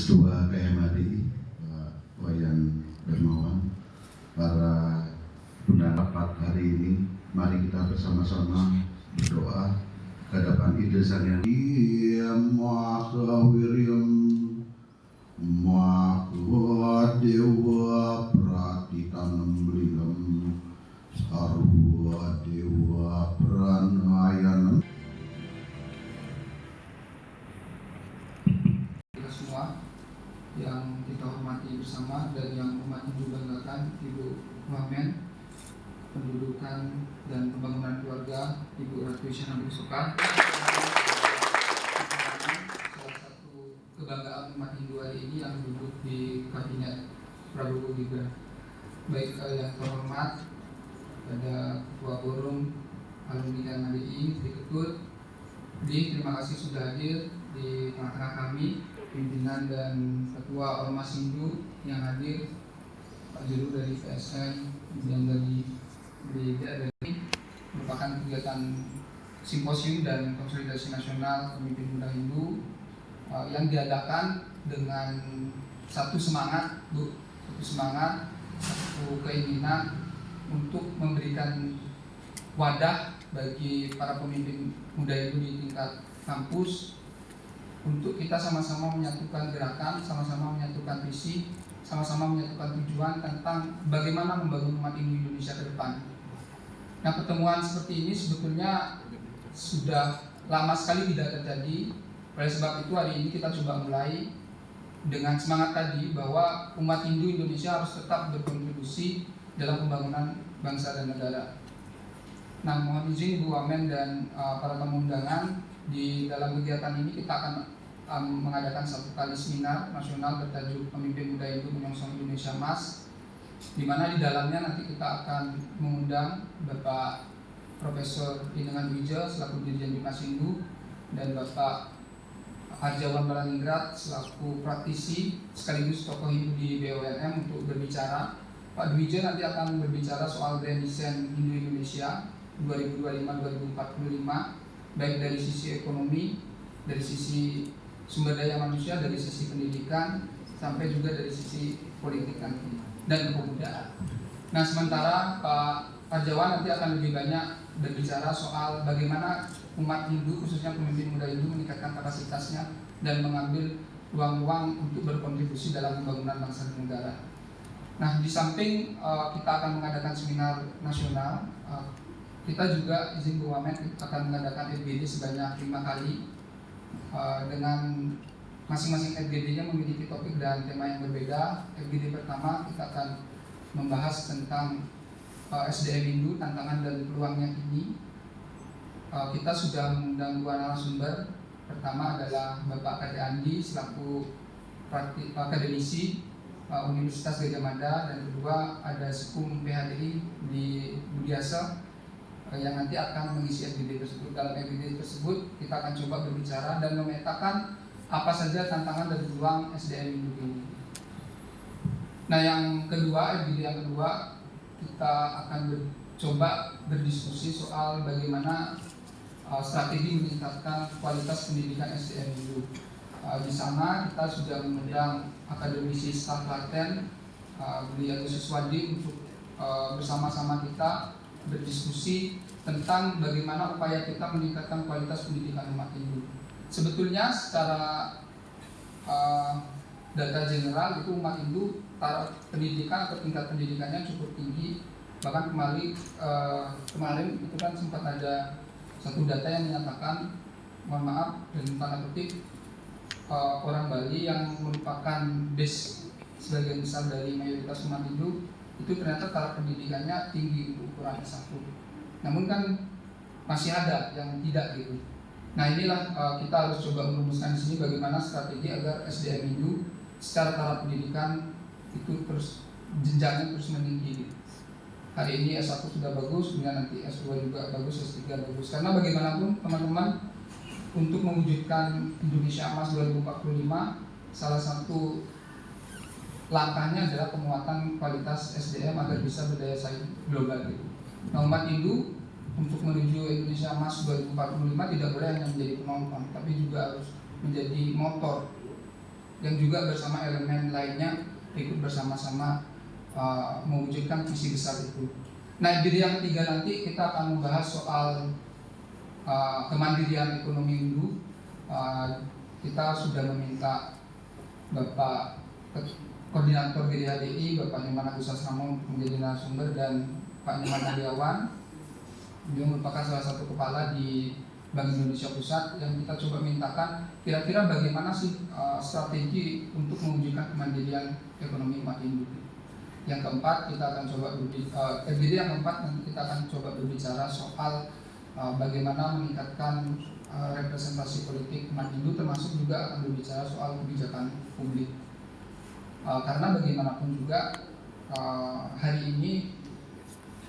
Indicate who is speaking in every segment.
Speaker 1: Ketua KMADI, Pak Wayan Darmawan, para undang rapat hari ini, mari kita bersama-sama berdoa ke hadapan ide sang yang dewa pratitanam belilem sarwa dewa pranayanam.
Speaker 2: Kita semua yang kita hormati bersama dan yang umat Hindu banggakan, Ibu Wamen, pendudukan dan pembangunan keluarga Ibu Ratu Isyana Bungsukan. Salah satu kebanggaan umat Hindu hari ini yang duduk di kabinet Prabowo Gibran. Baik yang terhormat, ada Ketua Forum Alumni KMADI, Tri Ketut, terima kasih sudah hadir di tengah-tengah kami, pimpinan dan ketua Ormas Hindu yang hadir, Pak Juru dari PSN dan dari merupakan kegiatan simposium dan konsolidasi nasional pemimpin muda Hindu yang diadakan dengan satu semangat, satu keinginan untuk memberikan wadah bagi para pemimpin muda Hindu di tingkat kampus untuk kita sama-sama menyatukan gerakan, sama-sama menyatukan visi, sama-sama menyatukan tujuan tentang bagaimana membangun umat Hindu Indonesia ke depan. Nah, pertemuan seperti ini sebetulnya sudah lama sekali tidak terjadi. Oleh sebab itu hari ini kita coba mulai dengan semangat tadi bahwa umat Hindu Indonesia harus tetap berkontribusi dalam pembangunan bangsa dan negara. Nah, mohon izin Bu Wamen dan para tamu undangan, di dalam kegiatan ini kita akan mengadakan satu kali seminar nasional bertajuk Pemimpin Muda Hindu Menyongsong Indonesia Emas, di mana di dalamnya nanti kita akan mengundang Bapak Profesor Inengan Wijaya selaku Dirjen Bimas Hindu dan Bapak Arjawan Balaningrat selaku praktisi sekaligus tokoh Hindu di BUMN untuk berbicara. Pak Wijaya nanti akan berbicara soal Grand Design Hindu Indonesia 2025-2045, baik dari sisi ekonomi, dari sisi sumber daya manusia, dari sisi pendidikan, sampai juga dari sisi politik nanti dan kepemudaan. Nah, sementara Pak Arjawan nanti akan lebih banyak berbicara soal bagaimana umat Hindu, khususnya pemimpin muda Hindu, meningkatkan kapasitasnya dan mengambil ruang-ruang untuk berkontribusi dalam pembangunan bangsa dan negara. Nah, di samping kita akan mengadakan seminar nasional, kita juga izin Bu Wamen akan mengadakan FGD sebanyak 5 kali dengan masing-masing FGD-nya memiliki topik dan tema yang berbeda. FGD pertama kita akan membahas tentang SDM Hindu, tantangan dan peluangnya kini. Kita sudah mengundang 2 narasumber. Pertama adalah Bapak Kade Andi selaku akademisi Universitas Gadjah Mada, dan kedua ada Sekum PhD di Budiasa yang nanti akan mengisi FGD tersebut. Dalam FGD tersebut kita akan coba berbicara dan memetakan apa saja tantangan dan peluang SDM Hindu ini. Nah, yang kedua, FGD yang kedua, kita akan coba berdiskusi soal bagaimana strategi meningkatkan kualitas pendidikan SDM Hindu. Di sana kita sudah mengundang akademisi staf Klaten, Budi Agus Siswadi, untuk bersama-sama kita berdiskusi tentang bagaimana upaya kita meningkatkan kualitas pendidikan umat Hindu. Sebetulnya secara data general itu umat Hindu taraf pendidikan atau tingkat pendidikannya cukup tinggi. Bahkan kemarin itu kan sempat ada satu data yang menyatakan, mohon maaf dan tanda kutip, orang Bali yang merupakan base sebagian besar dari mayoritas umat Hindu itu ternyata taraf pendidikannya tinggi untuk ukuran S1. Namun kan masih ada yang tidak gitu. Nah, inilah kita harus coba merumuskan di sini bagaimana strategi agar SDM Hindu secara taraf pendidikan itu terus jenjangnya terus meninggi gitu. Hari ini S1 sudah bagus, kemudian nanti S2 juga bagus, S3 bagus. Karena bagaimanapun teman-teman, untuk mewujudkan Indonesia Emas 2045, salah satu langkahnya adalah penguatan kualitas SDM agar bisa berdaya saing global gitu. Nah, umat Hindu untuk menuju Indonesia Emas 2045 tidak boleh hanya menjadi penonton, tapi juga harus menjadi motor yang juga bersama elemen lainnya ikut bersama-sama mewujudkan visi besar itu. Nah, di yang ketiga nanti kita akan membahas soal kemandirian ekonomi Hindu. Kita sudah meminta Bapak Koordinator GDHDI, Bapak Nyoman Agus Sasramo menjadi narasumber, dan Pak Nyoman Hadiawan, beliau merupakan salah satu kepala di Bank Indonesia Pusat, yang kita coba mintakan kira-kira bagaimana sih strategi untuk mewujudkan kemandirian ekonomi umat Hindu. Yang keempat kita akan coba kita akan coba berbicara soal bagaimana meningkatkan representasi politik umat Hindu, termasuk juga akan berbicara soal kebijakan publik. Karena bagaimanapun juga hari ini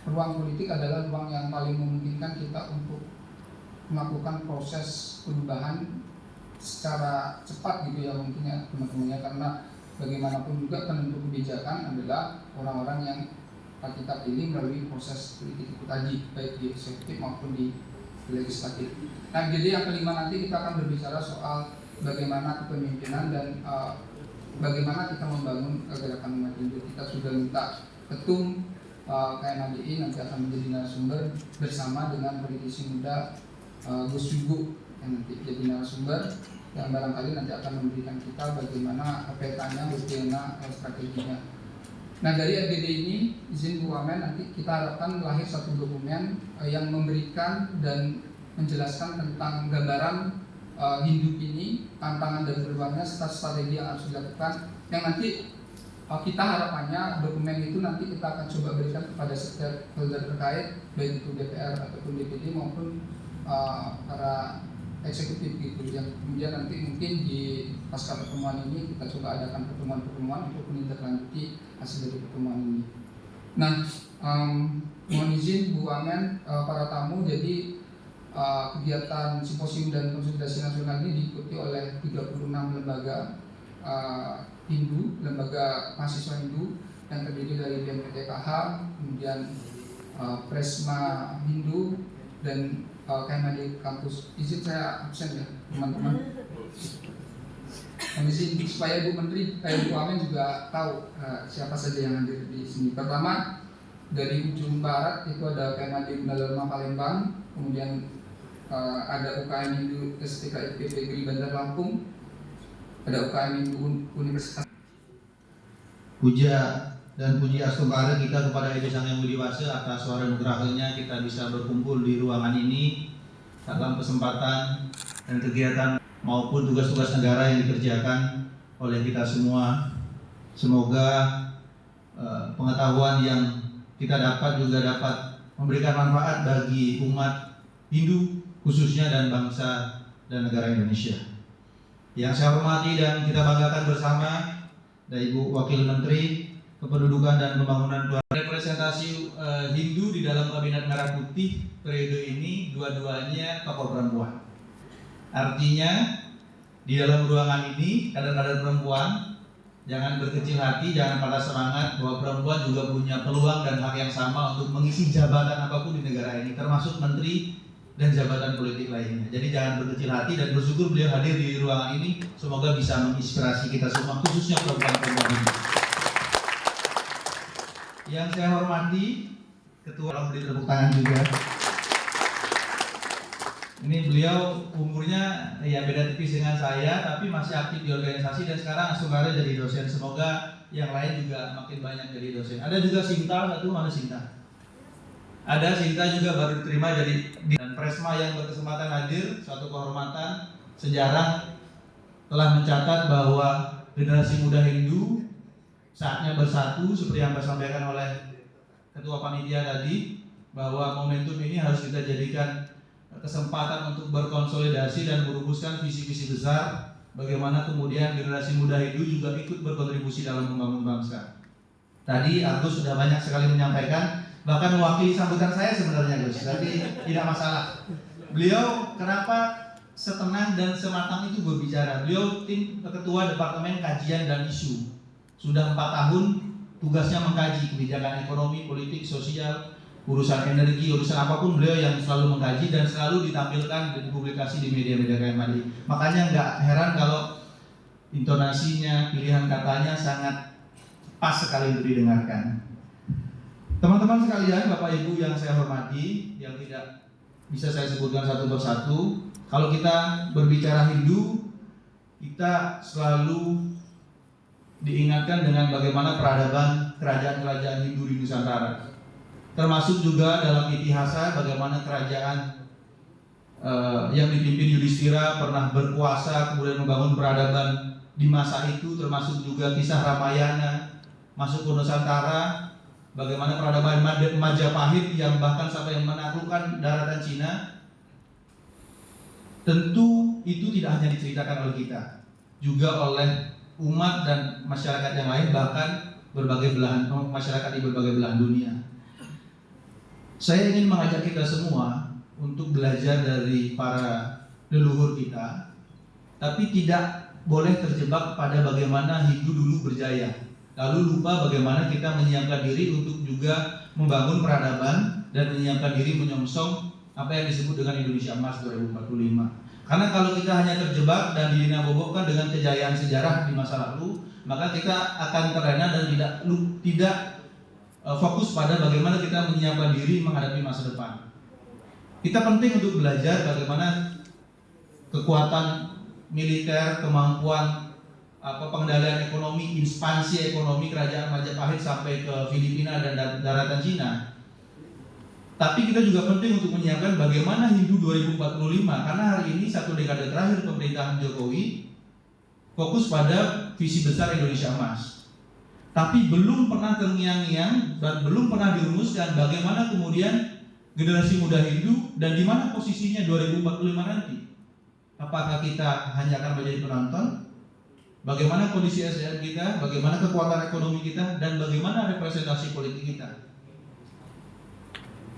Speaker 2: ruang politik adalah ruang yang paling memungkinkan kita untuk melakukan proses perubahan secara cepat gitu ya, mungkin ya teman-temannya, karena bagaimanapun juga penentu kebijakan adalah orang-orang yang kita pilih melalui proses politik itu tadi, baik di eksekutif maupun di legislatif. Nah, jadi yang kelima nanti kita akan berbicara soal bagaimana kepemimpinan dan bagaimana kita membangun gerakan umat Hindu. Kita sudah minta ketum KMHDI nanti akan menjadi narasumber bersama dengan politisi muda Gus Yugo yang nanti jadi narasumber, yang barangkali nanti akan memberikan kita bagaimana petanya, bagaimana strateginya. Nah, dari RGD ini, izin Bu Wamen, nanti kita harapkan lahir satu dokumen yang memberikan dan menjelaskan tentang gambaran hidup ini, tantangan dan peluangnya, serta strategi yang harus dilakukan, yang nanti kita harapannya dokumen itu nanti kita akan coba berikan kepada stakeholder terkait, baik itu DPR ataupun DPD maupun para eksekutif gitu, yang kemudian nanti mungkin di pasca pertemuan ini kita coba adakan pertemuan-pertemuan untuk menindaklanjuti hasil dari pertemuan ini. Nah, mohon izin Bu Wamen, para tamu, jadi kegiatan simposium dan konsolidasi nasional ini diikuti oleh 36 lembaga Hindu, lembaga mahasiswa Hindu yang terdiri dari BMPTKH, kemudian Presma Hindu, dan KMHDI kampus. Izin saya absen ya teman-teman. Izin supaya Bu Menteri, Bu Wamen juga tahu siapa saja yang hadir di sini. Pertama, dari ujung barat itu ada KMHDI Gunadarma Palembang, kemudian ada UKM Hindu STK IPB Negeri Bandar Lampung, ada UKM Hindu Universitas.
Speaker 3: Puja dan puji astumpara kita kepada Edi Sang Yang Budi Wase atas suara nugerahnya kita bisa berkumpul di ruangan ini dalam kesempatan dan kegiatan maupun tugas-tugas negara yang dikerjakan oleh kita semua. Semoga pengetahuan yang kita dapat juga dapat memberikan manfaat bagi umat Hindu khususnya dan bangsa dan negara Indonesia. Yang saya hormati dan kita banggakan bersama dari Ibu Wakil Menteri Kependudukan dan Pembangunan Keluarga, representasi Hindu di dalam Kabinet Merah Putih periode ini dua-duanya tokoh perempuan. Artinya di dalam ruangan ini kader-kader perempuan jangan berkecil hati, jangan patah semangat bahwa perempuan juga punya peluang dan hak yang sama untuk mengisi jabatan apapun di negara ini, termasuk menteri dan jabatan politik lainnya. Jadi jangan berkecil hati dan bersyukur beliau hadir di ruangan ini. Semoga bisa menginspirasi kita semua, khususnya perempuan-perempuan ini. Yang saya hormati Ketua, tolong beri tepuk tangan juga. Ini beliau umurnya ya beda tipis dengan saya, tapi masih aktif di organisasi dan sekarang asuransi jadi dosen. Semoga yang lain juga makin banyak jadi dosen. Ada juga Sinta, satu mana Sinta? Ada Sinta juga baru diterima jadi, dan Presma yang berkesempatan hadir, suatu kehormatan sejarah telah mencatat bahwa generasi muda Hindu saatnya bersatu seperti yang disampaikan oleh Ketua Panitia tadi, bahwa momentum ini harus kita jadikan kesempatan untuk berkonsolidasi dan merumuskan visi-visi besar bagaimana kemudian generasi muda Hindu juga ikut berkontribusi dalam membangun bangsa. Tadi Agus sudah banyak sekali menyampaikan, bahkan mewakili sambutan saya sebenarnya Gus, tapi tidak masalah. Beliau kenapa setenang dan sematang itu berbicara? Beliau tim ketua Departemen Kajian dan Isu. Sudah 4 tahun tugasnya mengkaji kebijakan ekonomi, politik, sosial, urusan energi, urusan apapun beliau yang selalu mengkaji dan selalu ditampilkan dan dipublikasi di media-media KMHDI. Makanya nggak heran kalau intonasinya, pilihan katanya sangat pas sekali untuk didengarkan. Teman-teman sekalian, Bapak Ibu yang saya hormati, yang tidak bisa saya sebutkan satu persatu, kalau kita berbicara Hindu, kita selalu diingatkan dengan bagaimana peradaban kerajaan-kerajaan Hindu di Nusantara. Termasuk juga dalam itihasa bagaimana kerajaan yang dipimpin Yudhistira pernah berkuasa kemudian membangun peradaban di masa itu, termasuk juga kisah Ramayana masuk ke Nusantara, bagaimana peradaban Majapahit yang bahkan sampai menaklukkan daratan Cina. Tentu itu tidak hanya diceritakan oleh kita, juga oleh umat dan masyarakat yang lain, bahkan berbagai belahan masyarakat di berbagai belahan dunia. Saya ingin mengajak kita semua untuk belajar dari para leluhur kita, tapi tidak boleh terjebak pada bagaimana Hindu dulu berjaya, lalu lupa bagaimana kita menyiapkan diri untuk juga membangun peradaban dan menyiapkan diri menyongsong apa yang disebut dengan Indonesia Emas 2045. Karena kalau kita hanya terjebak dan dinabobokkan dengan kejayaan sejarah di masa lalu, maka kita akan terlena dan tidak fokus pada bagaimana kita menyiapkan diri menghadapi masa depan. Kita penting untuk belajar bagaimana kekuatan militer, kemampuan pengendalian ekonomi, ekspansi ekonomi kerajaan Majapahit sampai ke Filipina dan daratan Cina. Tapi kita juga penting untuk menyiapkan bagaimana Hindu 2045, karena hari ini satu dekade terakhir pemerintahan Jokowi fokus pada visi besar Indonesia Emas. Tapi belum pernah terngiang-ngiang dan belum pernah dirumuskan bagaimana kemudian generasi muda Hindu dan di mana posisinya 2045 nanti. Apakah kita hanya akan menjadi penonton? Bagaimana kondisi SDM kita, bagaimana kekuatan ekonomi kita, dan bagaimana representasi politik kita.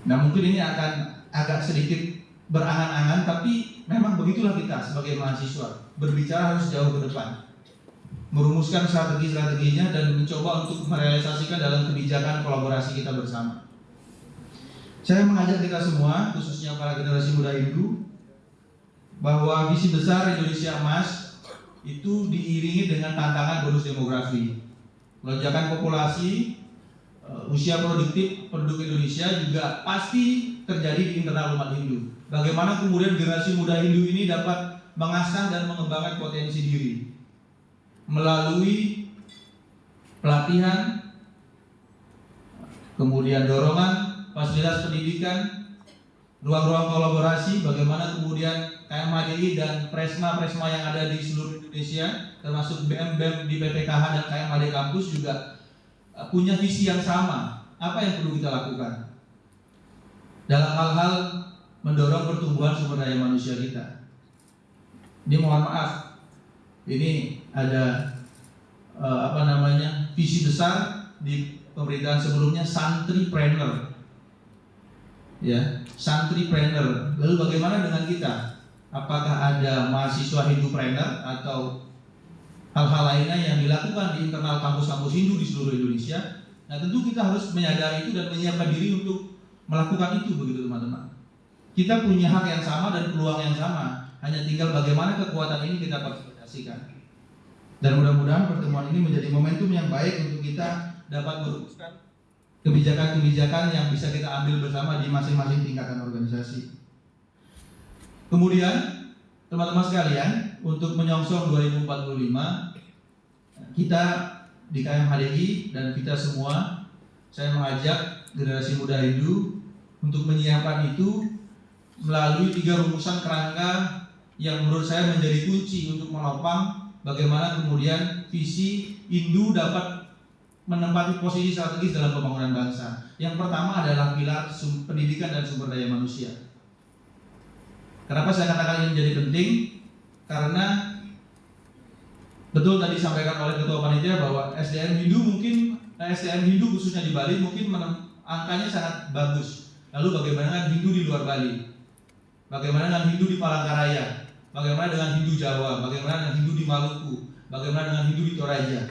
Speaker 3: Nah, mungkin ini akan agak sedikit berangan-angan, tapi memang begitulah kita sebagai mahasiswa. Berbicara harus jauh ke depan, merumuskan strategi-strateginya dan mencoba untuk merealisasikan dalam kebijakan kolaborasi kita bersama. Saya mengajak kita semua, khususnya para generasi muda Hindu, bahwa visi besar Indonesia Emas itu diiringi dengan tantangan bonus demografi, lonjakan populasi, usia produktif penduduk Indonesia juga pasti terjadi di internal umat Hindu. Bagaimana kemudian generasi muda Hindu ini dapat mengasah dan mengembangkan potensi diri melalui pelatihan, kemudian dorongan, fasilitas pendidikan, ruang-ruang kolaborasi, bagaimana kemudian KMHDI dan Presma yang ada di seluruh Indonesia, termasuk BEM di PPKH dan KMHD kampus juga punya visi yang sama. Apa yang perlu kita lakukan dalam hal-hal mendorong pertumbuhan sumber daya manusia kita? Ini mohon maaf, ini ada visi besar di pemerintahan sebelumnya, santripreneur, ya, santripreneur. Lalu bagaimana dengan kita? Apakah ada mahasiswa Hindupreneur atau hal-hal lainnya yang dilakukan di internal kampus-kampus Hindu di seluruh Indonesia? Nah, tentu kita harus menyadari itu dan menyiapkan diri untuk melakukan itu, begitu teman-teman. Kita punya hak yang sama dan peluang yang sama, hanya tinggal bagaimana kekuatan ini kita konsolidasikan. Dan mudah-mudahan pertemuan ini menjadi momentum yang baik untuk kita dapat merumuskan kebijakan-kebijakan yang bisa kita ambil bersama di masing-masing tingkatan organisasi. Kemudian, teman-teman sekalian, untuk menyongsong 2045, kita di KMHDI dan kita semua, saya mengajak generasi muda Hindu untuk menyiapkan itu melalui 3 rumusan kerangka yang menurut saya menjadi kunci untuk menopang bagaimana kemudian visi Hindu dapat menempati posisi strategis dalam pembangunan bangsa. Yang pertama adalah pilar pendidikan dan sumber daya manusia. Kenapa saya katakan ini menjadi penting? Karena betul tadi disampaikan oleh Ketua Panitia bahwa SDM Hindu khususnya di Bali mungkin angkanya sangat bagus. Lalu bagaimana dengan Hindu di luar Bali? Bagaimana dengan Hindu di Palangkaraya? Bagaimana dengan Hindu Jawa? Bagaimana dengan Hindu di Maluku? Bagaimana dengan Hindu di Toraja?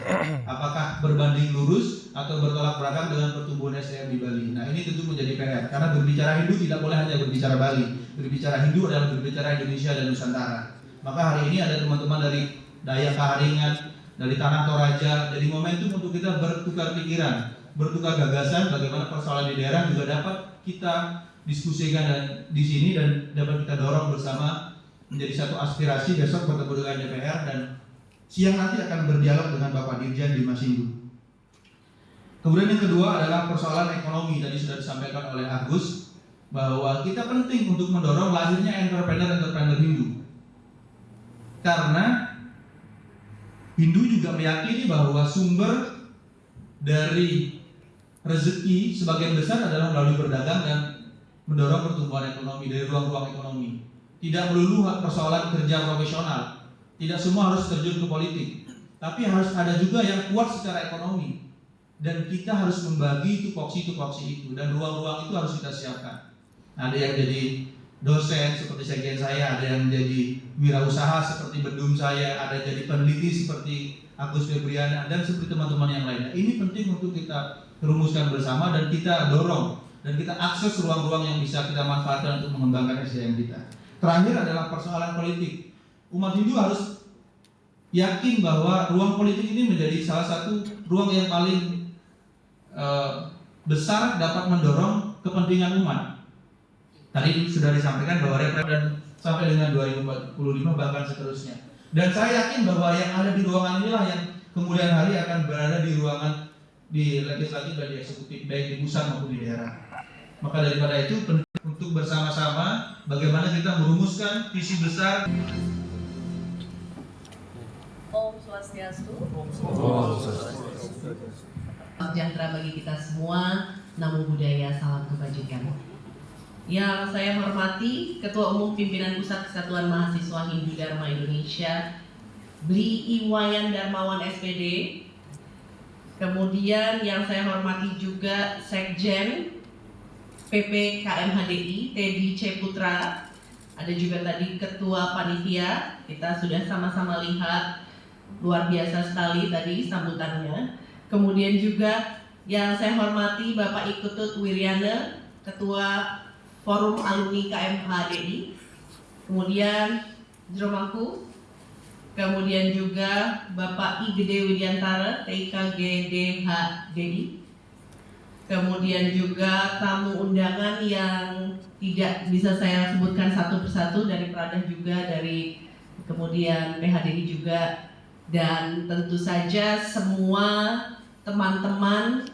Speaker 3: Apakah berbanding lurus atau bertolak belakang dengan pertumbuhan SDM di Bali? Nah, ini tentu menjadi PR, karena berbicara Hindu tidak boleh hanya berbicara Bali. Berbicara Hindu adalah berbicara Indonesia dan Nusantara. Maka hari ini ada teman-teman dari Daya Kaharingan, dari Tanah Toraja. Jadi momentum untuk kita bertukar pikiran, bertukar gagasan, bagaimana persoalan di daerah juga dapat kita diskusikan dan di sini dan dapat kita dorong bersama menjadi satu aspirasi. Besok bertemu dengan DPR dan siang nanti akan berdialog dengan Bapak Dirjen Dimas Hindu. Kemudian yang kedua adalah persoalan ekonomi. Tadi sudah disampaikan oleh Agus bahwa kita penting untuk mendorong lahirnya entrepreneur Hindu. Karena Hindu juga meyakini bahwa sumber dari rezeki sebagian besar adalah melalui berdagang dan mendorong pertumbuhan ekonomi dari ruang-ruang ekonomi. Tidak melulu persoalan kerja profesional. Tidak semua harus terjun ke politik. Tapi harus ada juga yang kuat secara ekonomi. Dan kita harus membagi tupoksi-tupoksi itu. Dan ruang-ruang itu harus kita siapkan. Ada yang jadi dosen seperti sekjen saya, ada yang jadi wirausaha seperti bendum saya, ada yang jadi peneliti seperti Agus Febriana, dan seperti teman-teman yang lainnya. Ini penting untuk kita rumuskan bersama dan kita dorong dan kita akses ruang-ruang yang bisa kita manfaatkan untuk mengembangkan SDM kita. Terakhir adalah persoalan politik. Umat Hindu harus yakin bahwa ruang politik ini menjadi salah satu ruang yang paling besar dapat mendorong kepentingan umat. Tadi sudah disampaikan bahwa dan sampai dengan 2045 bahkan seterusnya. Dan saya yakin bahwa yang ada di ruangan inilah yang kemudian hari akan berada di ruangan di legislatif dan di eksekutif, baik di pusat maupun di daerah. Maka daripada itu penting untuk bersama-sama bagaimana kita merumuskan visi besar.
Speaker 4: Om Swastiastu. Sejahtera bagi kita semua. Namo Buddhaya, salam kebajikan. Yang saya hormati Ketua Umum Pimpinan Pusat Kesatuan Mahasiswa Hindu Dharma Indonesia, Bli Iwayan Darmawan SPD. Kemudian yang saya hormati juga Sekjen PP KMHDI, Teddy C. Putra. Ada juga tadi Ketua Panitia, kita sudah sama-sama lihat luar biasa sekali tadi sambutannya. Kemudian juga yang saya hormati Bapak Ikutut Wiryana, Ketua Forum Alumni KMHDI, kemudian Jeromangku, kemudian juga Bapak I Gede Widiantara, TIKGDHDI, kemudian juga tamu undangan yang tidak bisa saya sebutkan satu persatu dari Pradah juga, dari kemudian PHDI juga, dan tentu saja semua teman-teman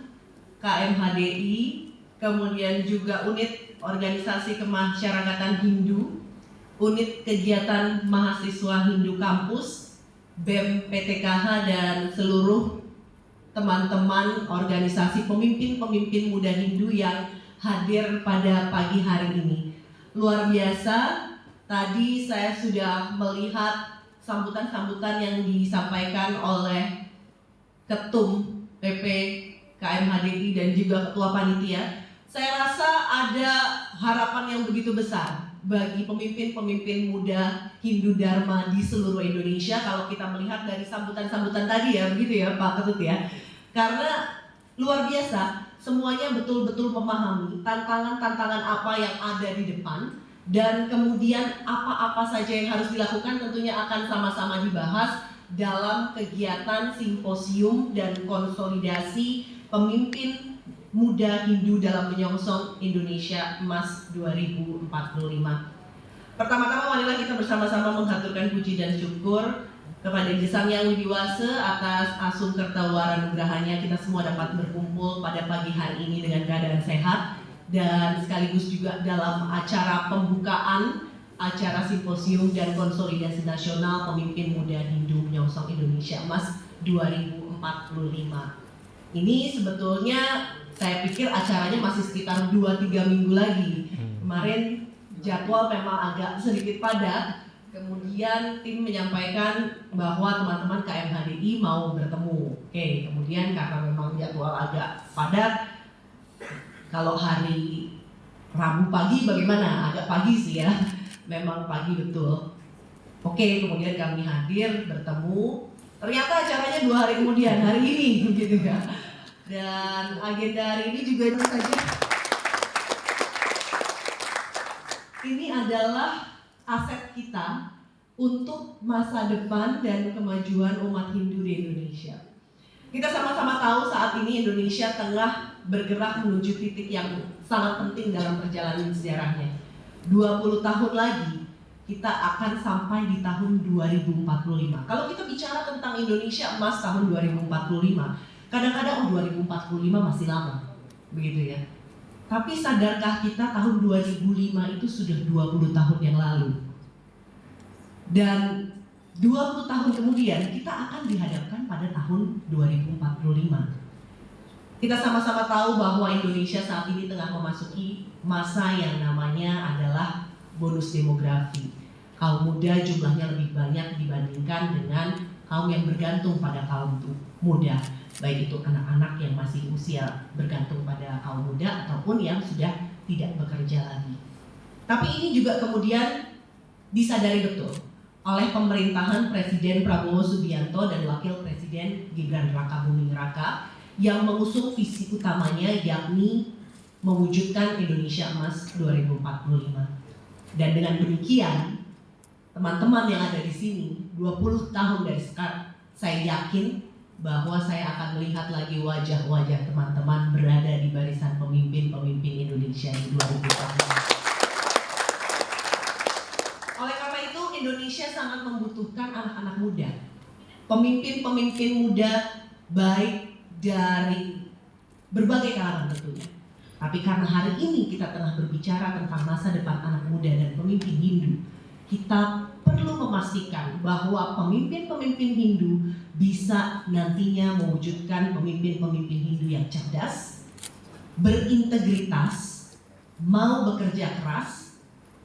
Speaker 4: KMHDI, kemudian juga unit organisasi kemasyarakatan Hindu, unit kegiatan mahasiswa Hindu kampus, BEM PTKH, dan seluruh teman-teman organisasi pemimpin-pemimpin muda Hindu yang hadir pada pagi hari ini. Luar biasa, tadi saya sudah melihat sambutan-sambutan yang disampaikan oleh Ketum PP KMHDI dan juga Ketua Panitia. Saya rasa ada harapan yang begitu besar bagi pemimpin-pemimpin muda Hindu Dharma di seluruh Indonesia kalau kita melihat dari sambutan-sambutan tadi ya, begitu ya Pak Ketut ya. Karena luar biasa, semuanya betul-betul memahami tantangan-tantangan apa yang ada di depan dan kemudian apa-apa saja yang harus dilakukan tentunya akan sama-sama dibahas dalam kegiatan simposium dan konsolidasi pemimpin muda Hindu dalam menyongsong Indonesia Emas 2045. Pertama-tama marilah kita bersama-sama menghaturkan puji dan syukur kepada Gesang Yang Widiwase atas asung kertaluara nugrahanya kita semua dapat berkumpul pada pagi hari ini dengan keadaan sehat dan sekaligus juga dalam acara pembukaan acara simposium dan konsolidasi nasional pemimpin muda Hindu menyongsong Indonesia Emas 2045. Ini sebetulnya saya pikir acaranya masih sekitar 2-3 minggu lagi. Kemarin jadwal memang agak sedikit padat. Kemudian tim menyampaikan bahwa teman-teman KMHDI mau bertemu. Oke, kemudian karena memang jadwal agak padat, kalau hari Rabu pagi bagaimana? Agak pagi sih ya. Memang pagi betul. Oke, kemudian kami hadir bertemu. Ternyata acaranya 2 hari kemudian, hari ini gitu ya. Dan agenda hari ini juga tentu saja ini adalah aset kita untuk masa depan dan kemajuan umat Hindu di Indonesia. Kita sama-sama tahu saat ini Indonesia tengah bergerak menuju titik yang sangat penting dalam perjalanan sejarahnya. 20 tahun lagi kita akan sampai di tahun 2045. Kalau kita bicara tentang Indonesia emas tahun 2045, kadang-kadang 2045 masih lama, begitu ya. Tapi sadarkah kita tahun 2005 itu sudah 20 tahun yang lalu? Dan 20 tahun kemudian kita akan dihadapkan pada tahun 2045. Kita sama-sama tahu bahwa Indonesia saat ini tengah memasuki masa yang namanya adalah bonus demografi. Kaum muda jumlahnya lebih banyak dibandingkan dengan kaum yang bergantung pada kaum muda. Baik itu anak-anak yang masih usia bergantung pada kaum muda ataupun yang sudah tidak bekerja lagi. Tapi ini juga kemudian disadari betul oleh pemerintahan Presiden Prabowo Subianto dan Wakil Presiden Gibran Raka Buming Raka yang mengusung visi utamanya yakni mewujudkan Indonesia Emas 2045. Dan dengan demikian, teman-teman yang ada di sini 20 tahun dari sekarang, saya yakin bahwa saya akan melihat lagi wajah-wajah teman-teman berada di barisan pemimpin-pemimpin Indonesia di 2045. Oleh karena itu, Indonesia sangat membutuhkan anak-anak muda, pemimpin-pemimpin muda baik dari berbagai kalangan tentunya. Tapi karena hari ini kita tengah berbicara tentang masa depan anak muda dan pemimpin Hindu, kita perlu memastikan bahwa pemimpin-pemimpin Hindu bisa nantinya mewujudkan pemimpin-pemimpin Hindu yang cerdas, berintegritas, mau bekerja keras,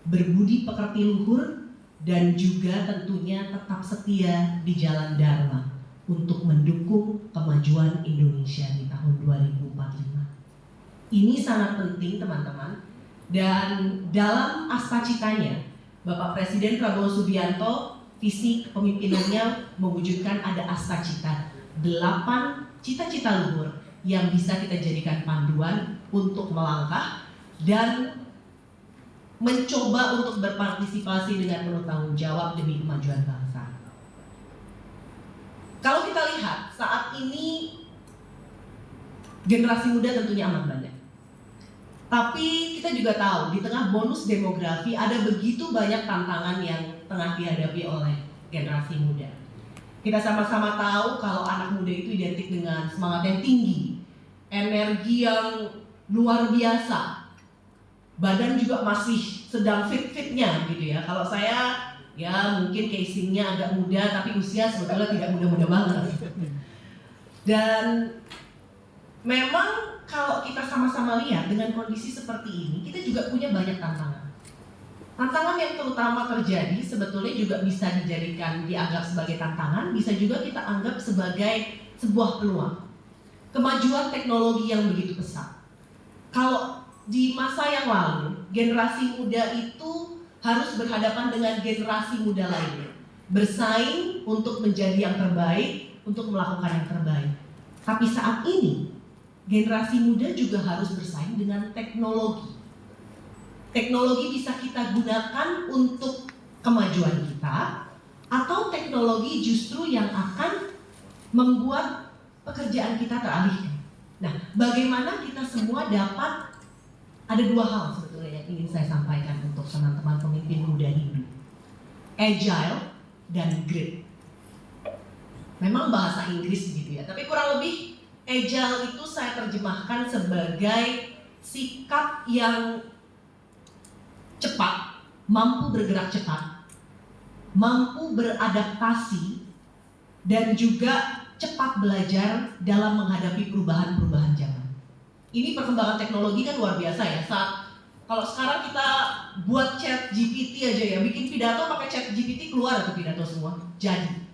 Speaker 4: berbudi pekerti luhur, dan juga tentunya tetap setia di jalan Dharma untuk mendukung kemajuan Indonesia di tahun 2045. Ini sangat penting teman-teman, dan dalam astacitanya Bapak Presiden Prabowo Subianto visi kepemimpinannya mewujudkan ada astacita 8 cita-cita luhur yang bisa kita jadikan panduan untuk melangkah dan mencoba untuk berpartisipasi dengan penuh tanggung jawab demi kemajuan bangsa. Kalau kita lihat saat ini generasi muda tentunya amat banyak. Tapi kita juga tahu di tengah bonus demografi ada begitu banyak tantangan yang tengah dihadapi oleh generasi muda. Kita sama-sama tahu kalau anak muda itu identik dengan semangat yang tinggi, energi yang luar biasa, badan juga masih sedang fit-fitnya gitu ya. Kalau saya ya mungkin casingnya agak muda tapi usia sebetulnya tidak muda-muda banget. Dan memang kalau kita sama-sama lihat dengan kondisi seperti ini, kita juga punya banyak tantangan. Tantangan yang terutama terjadi sebetulnya juga bisa dianggap sebagai tantangan, bisa juga kita anggap sebagai sebuah peluang. Kemajuan teknologi yang begitu pesat. Kalau di masa yang lalu, generasi muda itu harus berhadapan dengan generasi muda lainnya. Bersaing untuk menjadi yang terbaik, untuk melakukan yang terbaik. Tapi saat ini, generasi muda juga harus bersaing dengan teknologi. Teknologi bisa kita gunakan untuk kemajuan kita, atau teknologi justru yang akan membuat pekerjaan kita teralihkan. Nah, bagaimana kita semua dapat, ada dua hal sebetulnya yang ingin saya sampaikan untuk teman-teman pemimpin muda Hindu. Agile dan grit. Memang bahasa Inggris gitu ya, tapi kurang lebih agile itu saya terjemahkan sebagai sikap yang cepat, mampu bergerak cepat, mampu beradaptasi, dan juga cepat belajar dalam menghadapi perubahan-perubahan zaman. Ini perkembangan teknologi kan luar biasa ya. Kalau sekarang kita buat chat GPT aja ya, bikin pidato pakai chat GPT keluar itu pidato semua, jadi.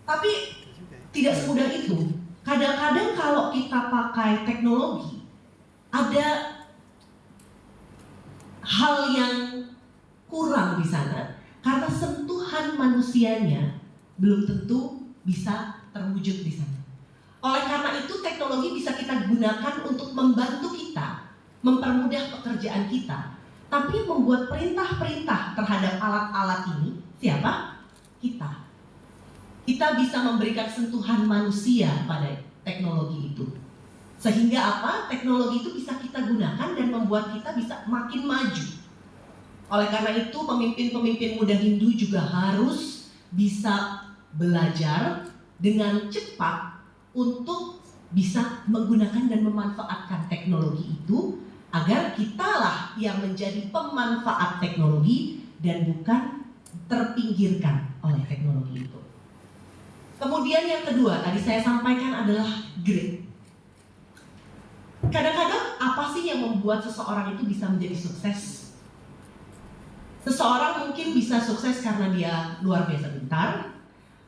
Speaker 4: Tapi tidak semudah itu. Kadang-kadang kalau kita pakai teknologi, ada hal yang kurang di sana karena sentuhan manusianya belum tentu bisa terwujud di sana. Oleh karena itu teknologi bisa kita gunakan untuk membantu kita, mempermudah pekerjaan kita, tapi membuat perintah-perintah terhadap alat-alat ini Siapa? Kita. Kita bisa memberikan sentuhan manusia pada teknologi itu. Sehingga apa? Teknologi itu bisa kita gunakan dan membuat kita bisa makin maju. Oleh karena itu, pemimpin-pemimpin muda Hindu juga harus bisa belajar dengan cepat untuk bisa menggunakan dan memanfaatkan teknologi itu, agar kitalah yang menjadi pemanfaat teknologi dan bukan terpinggirkan oleh teknologi itu. Kemudian yang kedua, tadi saya sampaikan adalah grit. Kadang-kadang apa sih yang membuat seseorang itu bisa menjadi sukses? Seseorang mungkin bisa sukses karena dia luar biasa pintar,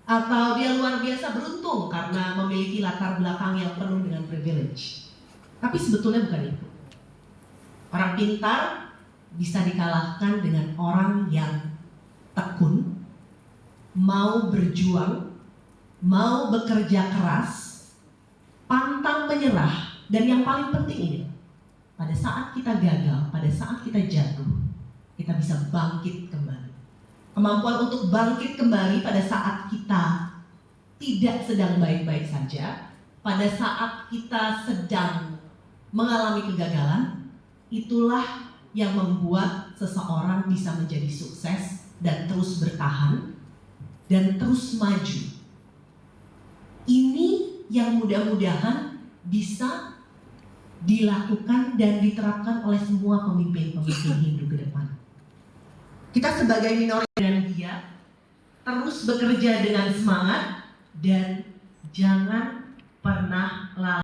Speaker 4: atau dia luar biasa beruntung karena memiliki latar belakang yang penuh dengan privilege. Tapi sebetulnya bukan itu. Orang pintar bisa dikalahkan dengan orang yang tekun, mau berjuang, mau bekerja keras, pantang menyerah, dan yang paling penting ini, pada saat kita gagal, pada saat kita jatuh, kita bisa bangkit kembali. Kemampuan untuk bangkit kembali pada saat kita tidak sedang baik-baik saja, pada saat kita sedang mengalami kegagalan, itulah yang membuat seseorang bisa menjadi sukses dan terus bertahan dan terus maju. Ini yang mudah-mudahan bisa dilakukan dan diterapkan oleh semua pemimpin-pemimpin Hindu ke depan. Kita sebagai minoritas dan dia terus bekerja dengan semangat dan jangan pernah lalai.